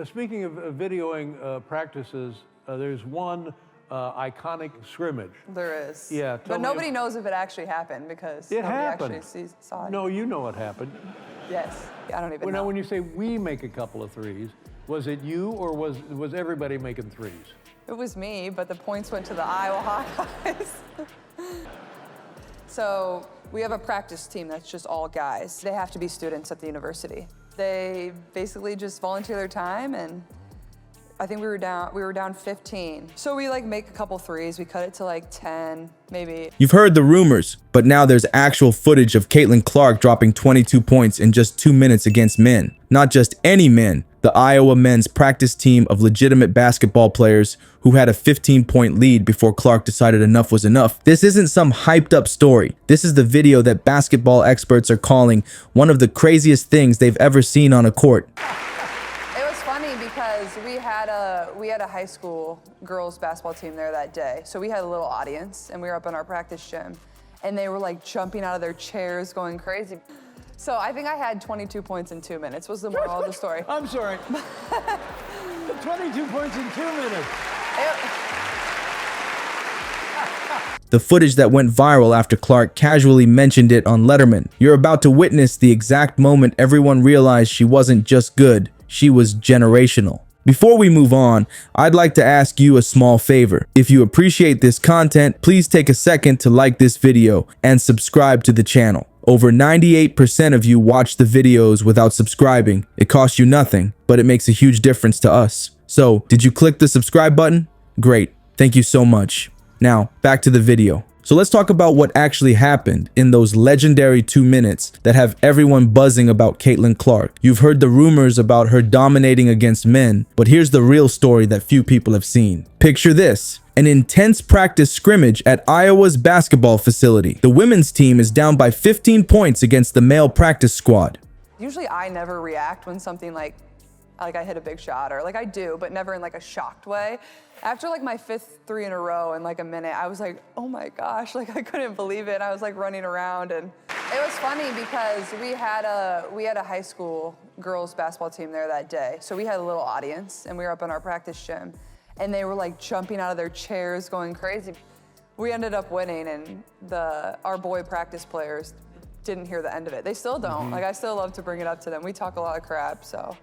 Speaking of videoing practices, there's one iconic scrimmage. There is. Yeah. But nobody knows if it actually happened because it nobody happened. actually saw it. No, you know it happened. Yes. I don't even know. Now, when you say we make a couple of threes, was it you or was everybody making threes? It was me, but the points went to the Iowa Hawkeyes. So we have a practice team that's just all guys. They have to be students at the university. They basically just volunteer their time, and I think we were down 15. So we make a couple threes. We cut it to 10, maybe. You've heard the rumors, but now there's actual footage of Caitlin Clark dropping 22 points in just 2 minutes against men. Not just any men, the Iowa men's practice team of legitimate basketball players who had a 15-point lead before Clark decided enough was enough. This isn't some hyped up story. This is the video that basketball experts are calling one of the craziest things they've ever seen on a court. It was funny because we had a high school girls basketball team there that day. So we had a little audience, and we were up in our practice gym, and they were jumping out of their chairs, going crazy. So I think I had 22 points in 2 minutes was the moral of the story. I'm sorry. 22 points in 2 minutes. The footage that went viral after Clark casually mentioned it on Letterman. You're about to witness the exact moment everyone realized she wasn't just good, she was generational. Before we move on, I'd like to ask you a small favor. If you appreciate this content, please take a second to like this video and subscribe to the channel. Over 98% of you watch the videos without subscribing. It costs you nothing, but it makes a huge difference to us. So, did you click the subscribe button? Great. Thank you so much. Now, back to the video. So let's talk about what actually happened in those legendary 2 minutes that have everyone buzzing about Caitlin Clark. You've heard the rumors about her dominating against men, but here's the real story that few people have seen. Picture this. An intense practice scrimmage at Iowa's basketball facility. The women's team is down by 15 points against the male practice squad. Usually I never react when something like I hit a big shot, or I do, but never in a shocked way. After my 5th 3 in a row in a minute, I was like, oh my gosh, I couldn't believe it. I was running around, and it was funny because we had a high school girls basketball team there that day. So we had a little audience, and we were up in our practice gym, and they were jumping out of their chairs, going crazy. We ended up winning, and our boy practice players didn't hear the end of it. They still don't. I still love to bring it up to them. We talk a lot of crap, so.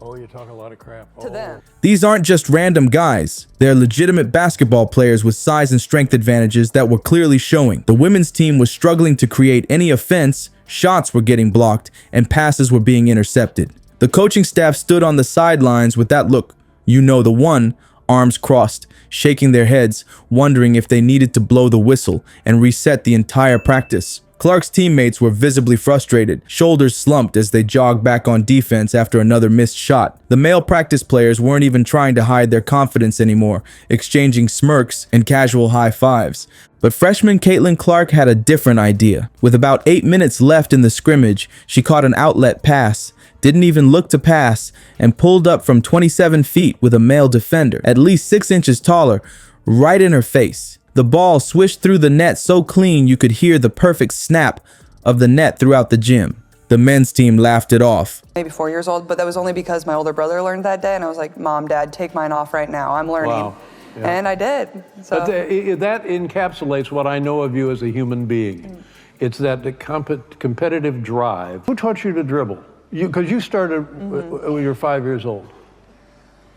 Oh, you talk a lot of crap. To them. These aren't just random guys. They're legitimate basketball players with size and strength advantages that were clearly showing. The women's team was struggling to create any offense, shots were getting blocked, and passes were being intercepted. The coaching staff stood on the sidelines with that look, you know the one, arms crossed, shaking their heads, wondering if they needed to blow the whistle and reset the entire practice. Clark's teammates were visibly frustrated, shoulders slumped as they jogged back on defense after another missed shot. The male practice players weren't even trying to hide their confidence anymore, exchanging smirks and casual high fives. But freshman Caitlin Clark had a different idea. With about 8 minutes left in the scrimmage, she caught an outlet pass, didn't even look to pass, and pulled up from 27 feet with a male defender, at least 6 inches taller, right in her face. The ball swished through the net so clean you could hear the perfect snap of the net throughout the gym. The men's team laughed it off. Maybe 4 years old, but that was only because my older brother learned that day, and I was like, Mom, Dad, take mine off right now. I'm learning. Wow. Yeah. And I did. So. But that encapsulates what I know of you as a human being. It's that competitive drive. Who taught you to dribble? Because you started when you were 5 years old.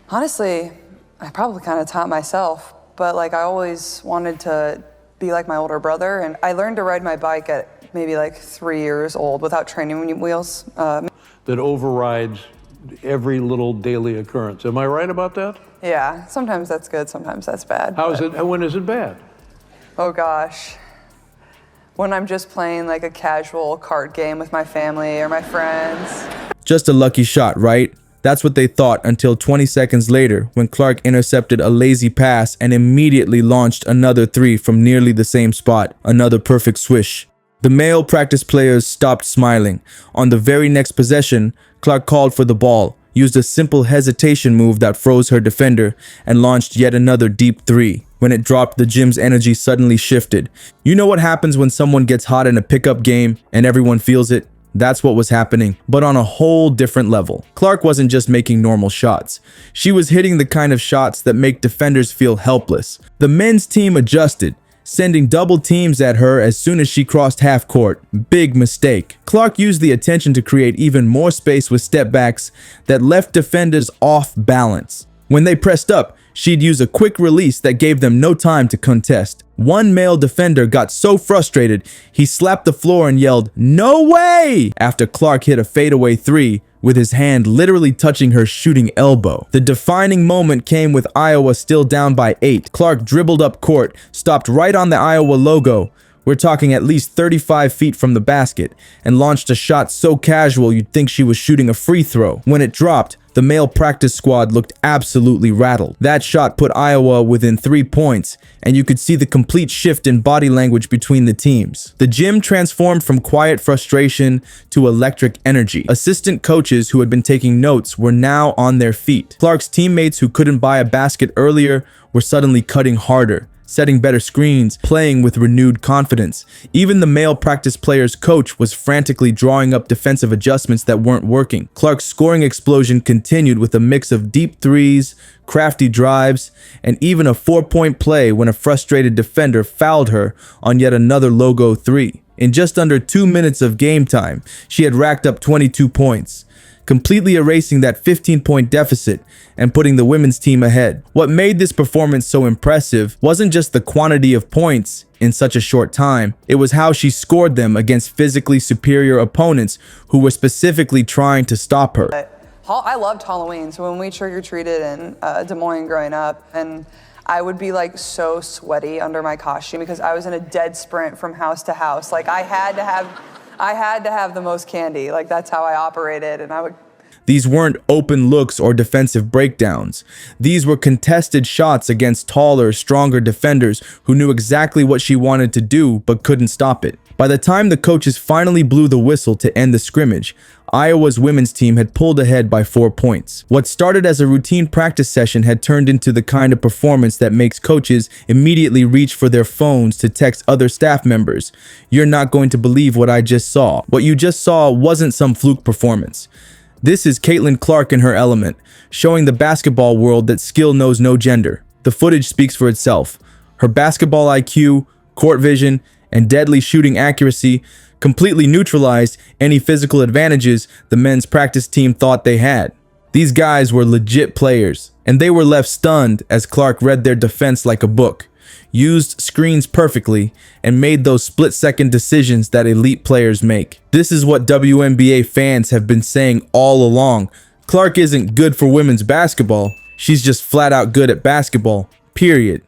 Honestly, I probably kind of taught myself. But I always wanted to be like my older brother, and I learned to ride my bike at maybe 3 years old without training wheels. That overrides every little daily occurrence. Am I right about that? Yeah, sometimes that's good, sometimes that's bad. How is it? When is it bad? Oh gosh. When I'm just playing a casual card game with my family or my friends. Just a lucky shot, right? That's what they thought until 20 seconds later when Clark intercepted a lazy pass and immediately launched another 3 from nearly the same spot, another perfect swish. The male practice players stopped smiling. On the very next possession, Clark called for the ball, used a simple hesitation move that froze her defender, and launched yet another deep 3. When it dropped, the gym's energy suddenly shifted. You know what happens when someone gets hot in a pickup game and everyone feels it? That's what was happening, but on a whole different level. Clark wasn't just making normal shots. She was hitting the kind of shots that make defenders feel helpless. The men's team adjusted, sending double teams at her as soon as she crossed half court. Big mistake. Clark used the attention to create even more space with step backs that left defenders off balance. When they pressed up, she'd use a quick release that gave them no time to contest. One male defender got so frustrated, he slapped the floor and yelled, "No way!" after Clark hit a fadeaway three, with his hand literally touching her shooting elbow. The defining moment came with Iowa still down by 8. Clark dribbled up court, stopped right on the Iowa logo, we're talking at least 35 feet from the basket, and launched a shot so casual you'd think she was shooting a free throw. When it dropped, the male practice squad looked absolutely rattled. That shot put Iowa within 3 points, and you could see the complete shift in body language between the teams. The gym transformed from quiet frustration to electric energy. Assistant coaches who had been taking notes were now on their feet. Clark's teammates who couldn't buy a basket earlier were suddenly cutting harder, setting better screens, playing with renewed confidence. Even the male practice player's coach was frantically drawing up defensive adjustments that weren't working. Clark's scoring explosion continued with a mix of deep threes, crafty drives, and even a 4-point play when a frustrated defender fouled her on yet another logo three. In just under 2 minutes of game time, she had racked up 22 points, completely erasing that 15-point deficit and putting the women's team ahead. What made this performance so impressive wasn't just the quantity of points in such a short time, it was how she scored them against physically superior opponents who were specifically trying to stop her. I loved Halloween, so when we trick-or-treated in Des Moines growing up, and I would be like so sweaty under my costume because I was in a dead sprint from house to house. Like I had to have the most candy. Like that's how I operated, and I would. These weren't open looks or defensive breakdowns. These were contested shots against taller, stronger defenders who knew exactly what she wanted to do but couldn't stop it. By the time the coaches finally blew the whistle to end the scrimmage, Iowa's women's team had pulled ahead by 4 points. What started as a routine practice session had turned into the kind of performance that makes coaches immediately reach for their phones to text other staff members. You're not going to believe what I just saw. What you just saw wasn't some fluke performance. This is Caitlin Clark in her element, showing the basketball world that skill knows no gender. The footage speaks for itself. Her basketball IQ, court vision, and deadly shooting accuracy completely neutralized any physical advantages the men's practice team thought they had. These guys were legit players, and they were left stunned as Clark read their defense like a book, used screens perfectly, and made those split-second decisions that elite players make. This is what WNBA fans have been saying all along. Clark isn't good for women's basketball. She's just flat out good at basketball, period.